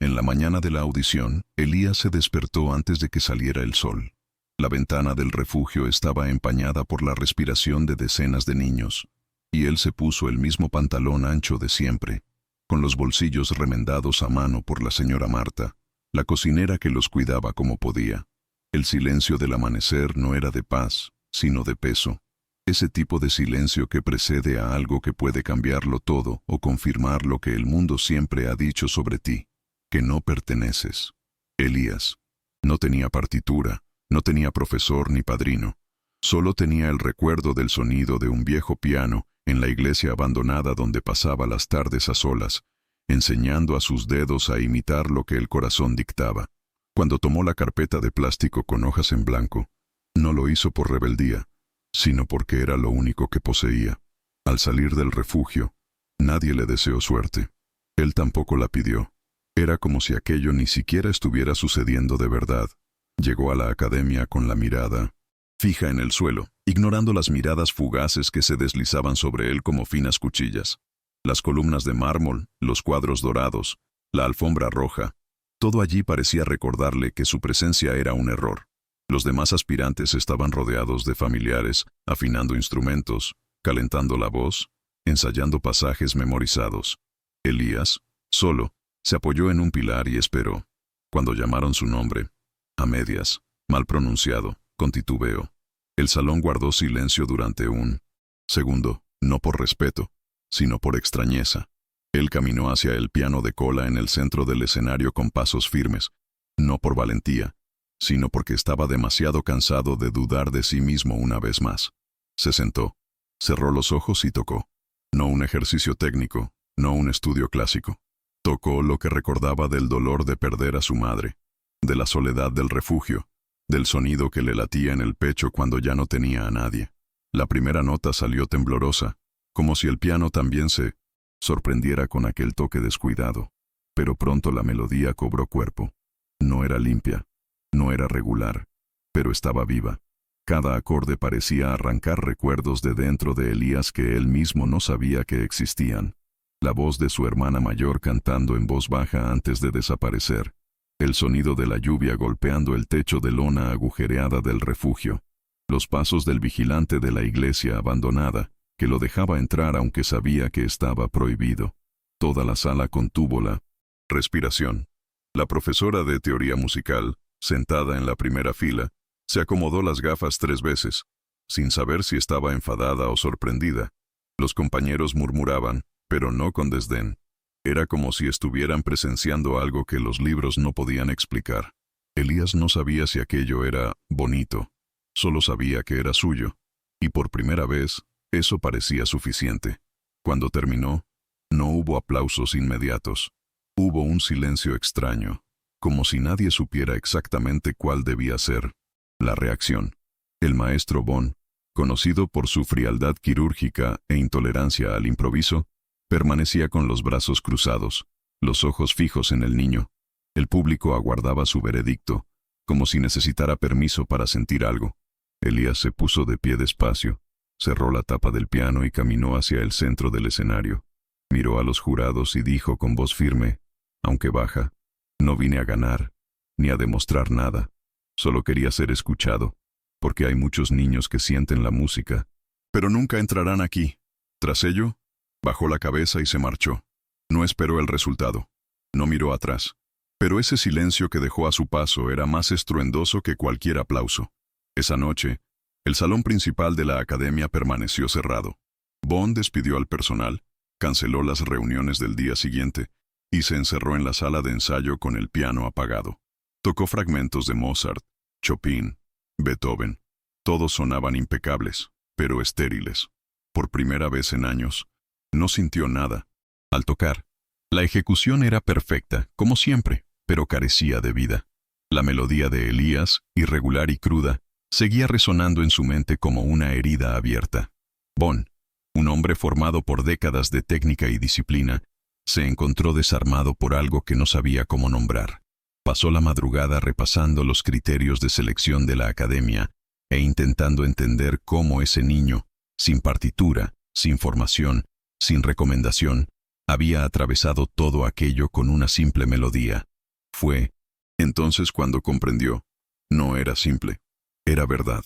En la mañana de la audición, Elías se despertó antes de que saliera el sol. La ventana del refugio estaba empañada por la respiración de decenas de niños, y él se puso el mismo pantalón ancho de siempre, con los bolsillos remendados a mano por la señora Marta, la cocinera que los cuidaba como podía. El silencio del amanecer no era de paz, sino de peso. Ese tipo de silencio que precede a algo que puede cambiarlo todo o confirmar lo que el mundo siempre ha dicho sobre ti, que no perteneces. Elías no tenía partitura, no tenía profesor ni padrino. Solo tenía el recuerdo del sonido de un viejo piano en la iglesia abandonada donde pasaba las tardes a solas, enseñando a sus dedos a imitar lo que el corazón dictaba. Cuando tomó la carpeta de plástico con hojas en blanco, no lo hizo por rebeldía, sino porque era lo único que poseía. Al salir del refugio, nadie le deseó suerte. Él tampoco la pidió. Era como si aquello ni siquiera estuviera sucediendo de verdad. Llegó a la academia con la mirada fija en el suelo, ignorando las miradas fugaces que se deslizaban sobre él como finas cuchillas. Las columnas de mármol, los cuadros dorados, la alfombra roja, todo allí parecía recordarle que su presencia era un error. Los demás aspirantes estaban rodeados de familiares, afinando instrumentos, calentando la voz, ensayando pasajes memorizados. Elías, solo, se apoyó en un pilar y esperó. Cuando llamaron su nombre, a medias, mal pronunciado, con titubeo, el salón guardó silencio durante un segundo, no por respeto, sino por extrañeza. Él caminó hacia el piano de cola en el centro del escenario con pasos firmes, no por valentía, sino porque estaba demasiado cansado de dudar de sí mismo una vez más. Se sentó, cerró los ojos y tocó. No un ejercicio técnico, no un estudio clásico. Tocó lo que recordaba del dolor de perder a su madre, de la soledad del refugio, del sonido que le latía en el pecho cuando ya no tenía a nadie. La primera nota salió temblorosa, como si el piano también se sorprendiera con aquel toque descuidado. Pero pronto la melodía cobró cuerpo. No era limpia, no era regular, pero estaba viva. Cada acorde parecía arrancar recuerdos de dentro de Elías que él mismo no sabía que existían. La voz de su hermana mayor cantando en voz baja antes de desaparecer. El sonido de la lluvia golpeando el techo de lona agujereada del refugio. Los pasos del vigilante de la iglesia abandonada, que lo dejaba entrar aunque sabía que estaba prohibido. Toda la sala contuvo la respiración. La profesora de teoría musical, sentada en la primera fila, se acomodó las gafas 3 veces, sin saber si estaba enfadada o sorprendida. Los compañeros murmuraban, pero no con desdén. Era como si estuvieran presenciando algo que los libros no podían explicar. Elías no sabía si aquello era bonito, solo sabía que era suyo, y por primera vez, eso parecía suficiente. Cuando terminó, no hubo aplausos inmediatos. Hubo un silencio extraño, como si nadie supiera exactamente cuál debía ser la reacción. El maestro Bon, conocido por su frialdad quirúrgica e intolerancia al improviso, permanecía con los brazos cruzados, los ojos fijos en el niño. El público aguardaba su veredicto, como si necesitara permiso para sentir algo. Elías se puso de pie despacio, cerró la tapa del piano y caminó hacia el centro del escenario. Miró a los jurados y dijo con voz firme, aunque baja, no vine a ganar, ni a demostrar nada. Solo quería ser escuchado, porque hay muchos niños que sienten la música, pero nunca entrarán aquí. Tras ello, bajó la cabeza y se marchó. No esperó el resultado. No miró atrás. Pero ese silencio que dejó a su paso era más estruendoso que cualquier aplauso. Esa noche, el salón principal de la academia permaneció cerrado. Bond despidió al personal, canceló las reuniones del día siguiente y se encerró en la sala de ensayo con el piano apagado. Tocó fragmentos de Mozart, Chopin, Beethoven. Todos sonaban impecables, pero estériles. Por primera vez en años, no sintió nada. Al tocar, la ejecución era perfecta, como siempre, pero carecía de vida. La melodía de Elías, irregular y cruda, seguía resonando en su mente como una herida abierta. Bon, un hombre formado por décadas de técnica y disciplina, se encontró desarmado por algo que no sabía cómo nombrar. Pasó la madrugada repasando los criterios de selección de la academia e intentando entender cómo ese niño, sin partitura, sin formación, sin recomendación, había atravesado todo aquello con una simple melodía. Fue entonces cuando comprendió. No era simple. Era verdad.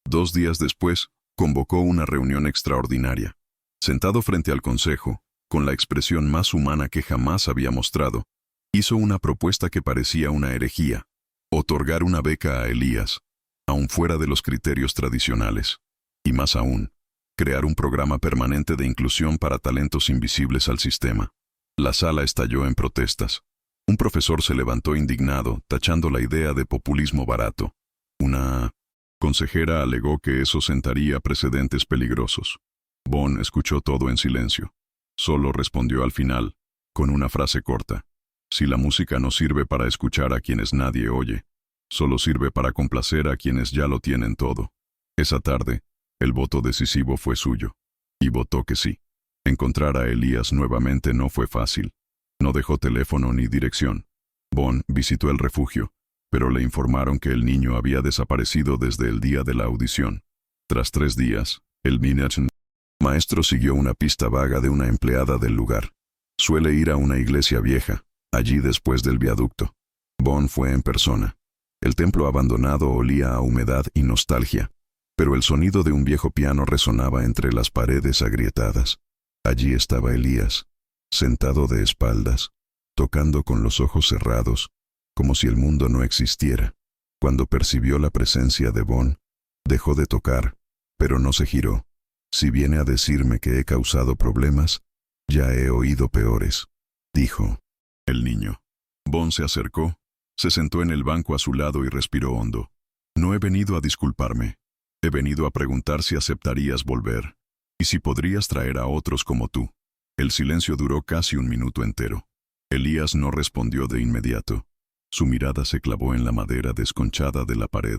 2 días después, convocó una reunión extraordinaria. Sentado frente al consejo, con la expresión más humana que jamás había mostrado, hizo una propuesta que parecía una herejía: otorgar una beca a Elías, aun fuera de los criterios tradicionales. Y más aún, crear un programa permanente de inclusión para talentos invisibles al sistema. La sala estalló en protestas. Un profesor se levantó indignado, tachando la idea de populismo barato. Una consejera alegó que eso sentaría precedentes peligrosos. Bon escuchó todo en silencio. Solo respondió al final, con una frase corta: si la música no sirve para escuchar a quienes nadie oye, solo sirve para complacer a quienes ya lo tienen todo. Esa tarde, el voto decisivo fue suyo. Y votó que sí. Encontrar a Elías nuevamente no fue fácil. No dejó teléfono ni dirección. Bon visitó el refugio, pero le informaron que el niño había desaparecido desde el día de la audición. Tras 3 días, el maestro siguió una pista vaga de una empleada del lugar. Suele ir a una iglesia vieja, allí después del viaducto. Bon fue en persona. El templo abandonado olía a humedad y nostalgia, pero el sonido de un viejo piano resonaba entre las paredes agrietadas. Allí estaba Elías, sentado de espaldas, tocando con los ojos cerrados, como si el mundo no existiera. Cuando percibió la presencia de Bon, dejó de tocar, pero no se giró. Si viene a decirme que he causado problemas, ya he oído peores, dijo el niño. Bon se acercó, se sentó en el banco a su lado y respiró hondo. No he venido a disculparme. He venido a preguntar si aceptarías volver, y si podrías traer a otros como tú. El silencio duró casi 1 minuto entero. Elías no respondió de inmediato. Su mirada se clavó en la madera desconchada de la pared,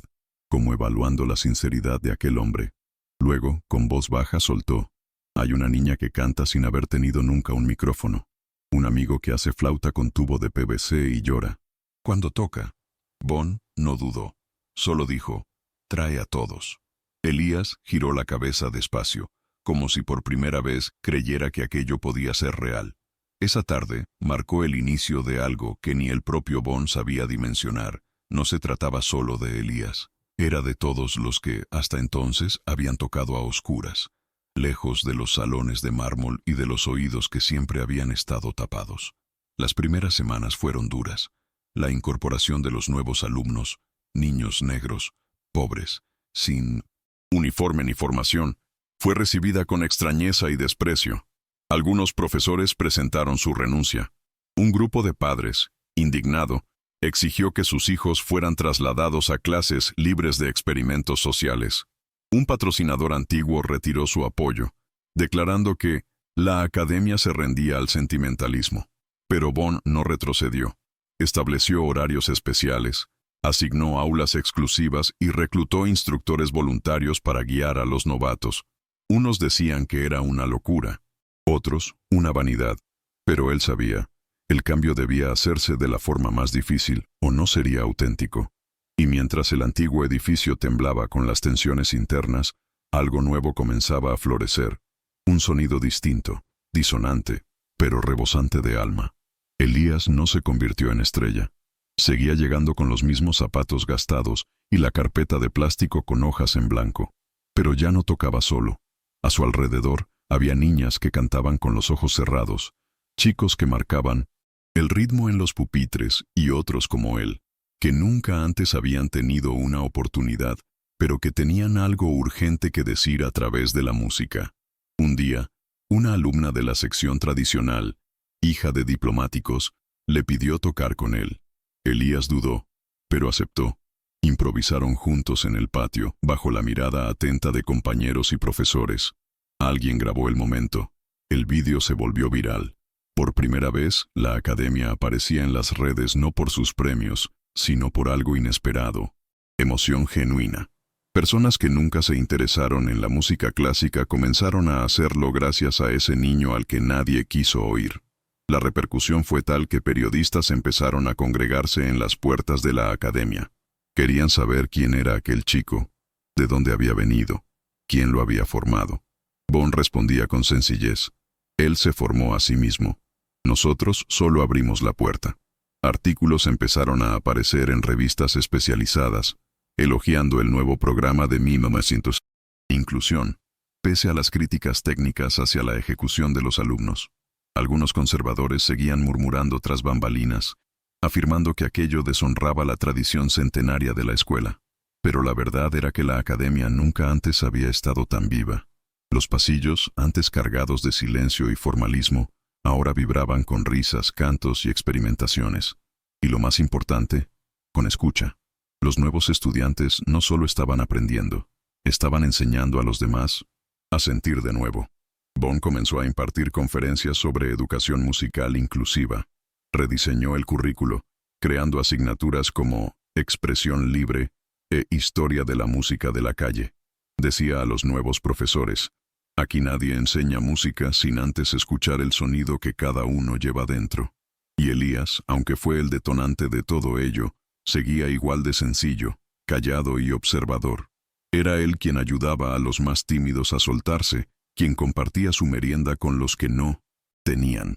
como evaluando la sinceridad de aquel hombre. Luego, con voz baja, soltó: hay una niña que canta sin haber tenido nunca un micrófono. Un amigo que hace flauta con tubo de PVC y llora cuando toca. Bon no dudó. Solo dijo: trae a todos. Elías giró la cabeza despacio, como si por primera vez creyera que aquello podía ser real. Esa tarde marcó el inicio de algo que ni el propio Bon sabía dimensionar. No se trataba solo de Elías. Era de todos los que, hasta entonces, habían tocado a oscuras, lejos de los salones de mármol y de los oídos que siempre habían estado tapados. Las primeras semanas fueron duras. La incorporación de los nuevos alumnos, niños negros, pobres, sin uniforme ni formación, fue recibida con extrañeza y desprecio. Algunos profesores presentaron su renuncia. Un grupo de padres, indignado, exigió que sus hijos fueran trasladados a clases libres de experimentos sociales. Un patrocinador antiguo retiró su apoyo, declarando que la academia se rendía al sentimentalismo. Pero Bon no retrocedió. Estableció horarios especiales, asignó aulas exclusivas y reclutó instructores voluntarios para guiar a los novatos. Unos decían que era una locura, otros una vanidad, pero él sabía, el cambio debía hacerse de la forma más difícil o no sería auténtico. Y mientras el antiguo edificio temblaba con las tensiones internas, algo nuevo comenzaba a florecer, un sonido distinto, disonante, pero rebosante de alma. Elías no se convirtió en estrella. Seguía llegando con los mismos zapatos gastados y la carpeta de plástico con hojas en blanco. Pero ya no tocaba solo. A su alrededor había niñas que cantaban con los ojos cerrados, chicos que marcaban el ritmo en los pupitres y otros como él, que nunca antes habían tenido una oportunidad, pero que tenían algo urgente que decir a través de la música. Un día, una alumna de la sección tradicional, hija de diplomáticos, le pidió tocar con él. Elías dudó, pero aceptó. Improvisaron juntos en el patio, bajo la mirada atenta de compañeros y profesores. Alguien grabó el momento. El vídeo se volvió viral. Por primera vez, la academia aparecía en las redes no por sus premios, sino por algo inesperado. Emoción genuina. Personas que nunca se interesaron en la música clásica comenzaron a hacerlo gracias a ese niño al que nadie quiso oír. La repercusión fue tal que periodistas empezaron a congregarse en las puertas de la academia. Querían saber quién era aquel chico, de dónde había venido, quién lo había formado. Bon respondía con sencillez: él se formó a sí mismo. Nosotros solo abrimos la puerta. Artículos empezaron a aparecer en revistas especializadas, elogiando el nuevo programa de 1900 inclusión, pese a las críticas técnicas hacia la ejecución de los alumnos. Algunos conservadores seguían murmurando tras bambalinas, afirmando que aquello deshonraba la tradición centenaria de la escuela. Pero la verdad era que la academia nunca antes había estado tan viva. Los pasillos, antes cargados de silencio y formalismo, ahora vibraban con risas, cantos y experimentaciones. Y lo más importante, con escucha. Los nuevos estudiantes no solo estaban aprendiendo, estaban enseñando a los demás a sentir de nuevo. Bon comenzó a impartir conferencias sobre educación musical inclusiva. Rediseñó el currículo, creando asignaturas como expresión libre e historia de la música de la calle. Decía a los nuevos profesores: aquí nadie enseña música sin antes escuchar el sonido que cada uno lleva dentro. Y Elías, aunque fue el detonante de todo ello, seguía igual de sencillo, callado y observador. Era él quien ayudaba a los más tímidos a soltarse, quien compartía su merienda con los que no tenían.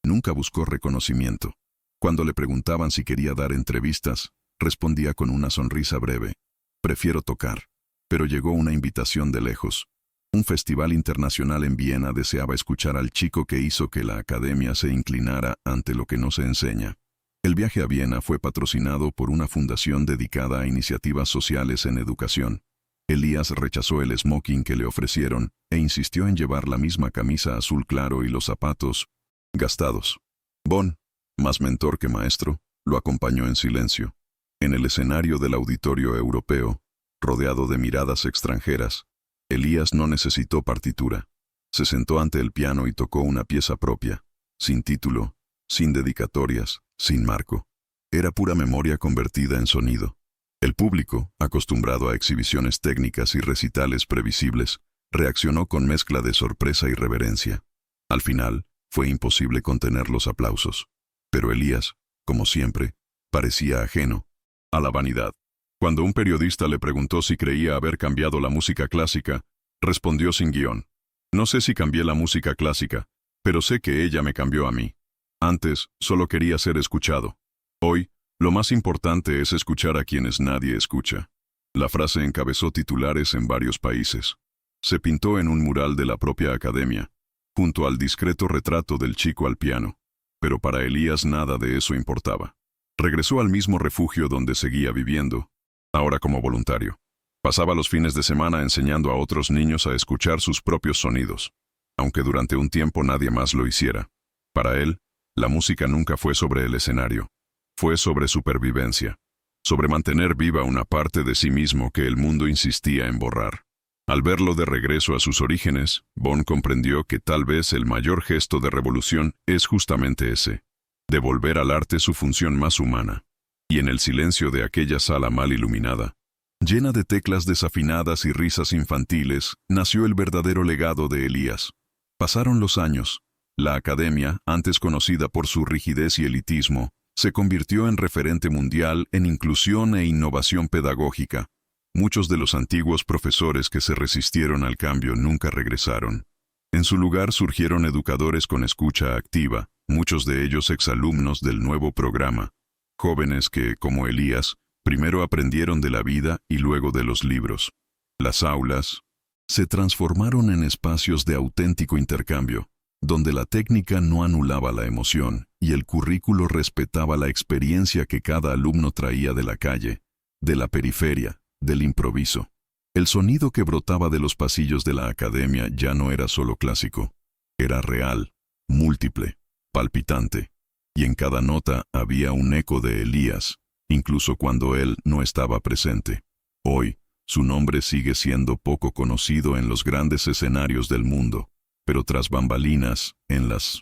Nunca buscó reconocimiento. Cuando le preguntaban si quería dar entrevistas, respondía con una sonrisa breve: prefiero tocar. Pero llegó una invitación de lejos. Un festival internacional en Viena deseaba escuchar al chico que hizo que la academia se inclinara ante lo que no se enseña. El viaje a Viena fue patrocinado por una fundación dedicada a iniciativas sociales en educación. Elías rechazó el smoking que le ofrecieron e insistió en llevar la misma camisa azul claro y los zapatos gastados. Bon, más mentor que maestro, lo acompañó en silencio. En el escenario del auditorio europeo, rodeado de miradas extranjeras, Elías no necesitó partitura. Se sentó ante el piano y tocó una pieza propia, sin título, sin dedicatorias, sin marco. Era pura memoria convertida en sonido. El público, acostumbrado a exhibiciones técnicas y recitales previsibles, reaccionó con mezcla de sorpresa y reverencia. Al final, fue imposible contener los aplausos. Pero Elías, como siempre, parecía ajeno a la vanidad. Cuando un periodista le preguntó si creía haber cambiado la música clásica, respondió sin guión: no sé si cambié la música clásica, pero sé que ella me cambió a mí. Antes, solo quería ser escuchado. Hoy, lo más importante es escuchar a quienes nadie escucha. La frase encabezó titulares en varios países. Se pintó en un mural de la propia academia, junto al discreto retrato del chico al piano. Pero para Elías nada de eso importaba. Regresó al mismo refugio donde seguía viviendo, ahora como voluntario. Pasaba los fines de semana enseñando a otros niños a escuchar sus propios sonidos, aunque durante un tiempo nadie más lo hiciera. Para él, la música nunca fue sobre el escenario. Fue sobre supervivencia, sobre mantener viva una parte de sí mismo que el mundo insistía en borrar. Al verlo de regreso a sus orígenes, Bon comprendió que tal vez el mayor gesto de revolución es justamente ese: devolver al arte su función más humana. Y en el silencio de aquella sala mal iluminada, llena de teclas desafinadas y risas infantiles, nació el verdadero legado de Elías. Pasaron los años. La academia, antes conocida por su rigidez y elitismo, se convirtió en referente mundial en inclusión e innovación pedagógica. Muchos de los antiguos profesores que se resistieron al cambio nunca regresaron. En su lugar surgieron educadores con escucha activa, muchos de ellos exalumnos del nuevo programa. Jóvenes que, como Elías, primero aprendieron de la vida y luego de los libros. Las aulas se transformaron en espacios de auténtico intercambio, donde la técnica no anulaba la emoción y el currículo respetaba la experiencia que cada alumno traía de la calle, de la periferia, del improviso. El sonido que brotaba de los pasillos de la academia ya no era solo clásico, era real, múltiple, palpitante, y en cada nota había un eco de Elías, incluso cuando él no estaba presente. Hoy, su nombre sigue siendo poco conocido en los grandes escenarios del mundo, pero tras bambalinas, en las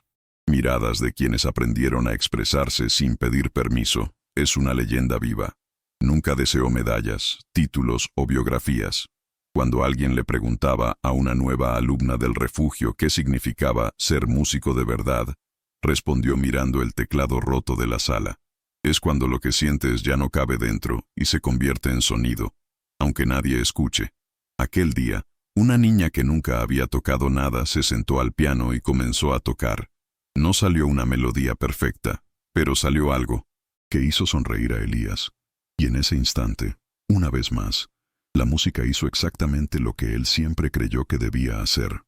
miradas de quienes aprendieron a expresarse sin pedir permiso, es una leyenda viva. Nunca deseó medallas, títulos o biografías. Cuando alguien le preguntaba a una nueva alumna del refugio qué significaba ser músico de verdad, respondió mirando el teclado roto de la sala: es cuando lo que sientes ya no cabe dentro y se convierte en sonido, aunque nadie escuche. Aquel día, una niña que nunca había tocado nada se sentó al piano y comenzó a tocar. No salió una melodía perfecta, pero salió algo. que hizo sonreír a Elías. Y en ese instante, una vez más, la música hizo exactamente lo que él siempre creyó que debía hacer: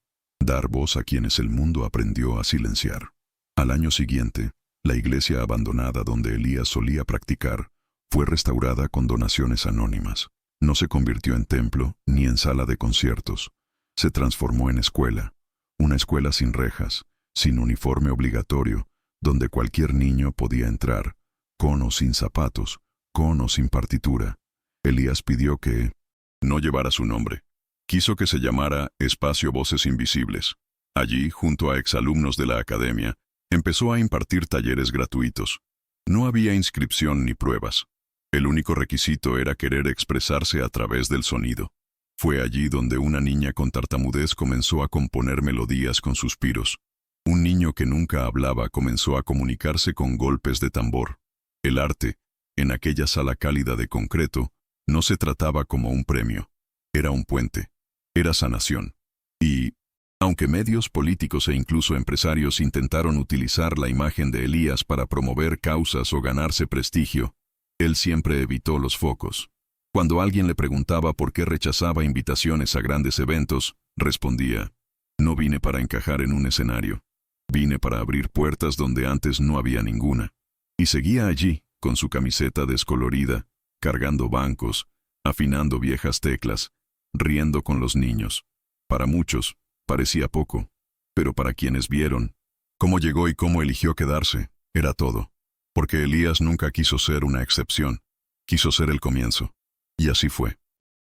dar voz a quienes el mundo aprendió a silenciar. Al año siguiente, la iglesia abandonada donde Elías solía practicar fue restaurada con donaciones anónimas. No se convirtió en templo ni en sala de conciertos. Se transformó en escuela, una escuela sin rejas, sin uniforme obligatorio, donde cualquier niño podía entrar, con o sin zapatos, con o sin partitura. Elías pidió que no llevara su nombre. Quiso que se llamara Espacio Voces Invisibles. Allí, junto a exalumnos de la academia, empezó a impartir talleres gratuitos. No había inscripción ni pruebas. El único requisito era querer expresarse a través del sonido. Fue allí donde una niña con tartamudez comenzó a componer melodías con suspiros. Un niño que nunca hablaba comenzó a comunicarse con golpes de tambor. El arte, en aquella sala cálida de concreto, no se trataba como un premio. Era un puente. Era sanación. Y, aunque medios políticos e incluso empresarios intentaron utilizar la imagen de Elías para promover causas o ganarse prestigio, él siempre evitó los focos. Cuando alguien le preguntaba por qué rechazaba invitaciones a grandes eventos, respondía: no vine para encajar en un escenario. Vine para abrir puertas donde antes no había ninguna. Y seguía allí, con su camiseta descolorida, cargando bancos, afinando viejas teclas, riendo con los niños. Para muchos, parecía poco, pero para quienes vieron cómo llegó y cómo eligió quedarse, era todo. Porque Elías nunca quiso ser una excepción, quiso ser el comienzo. Y así fue.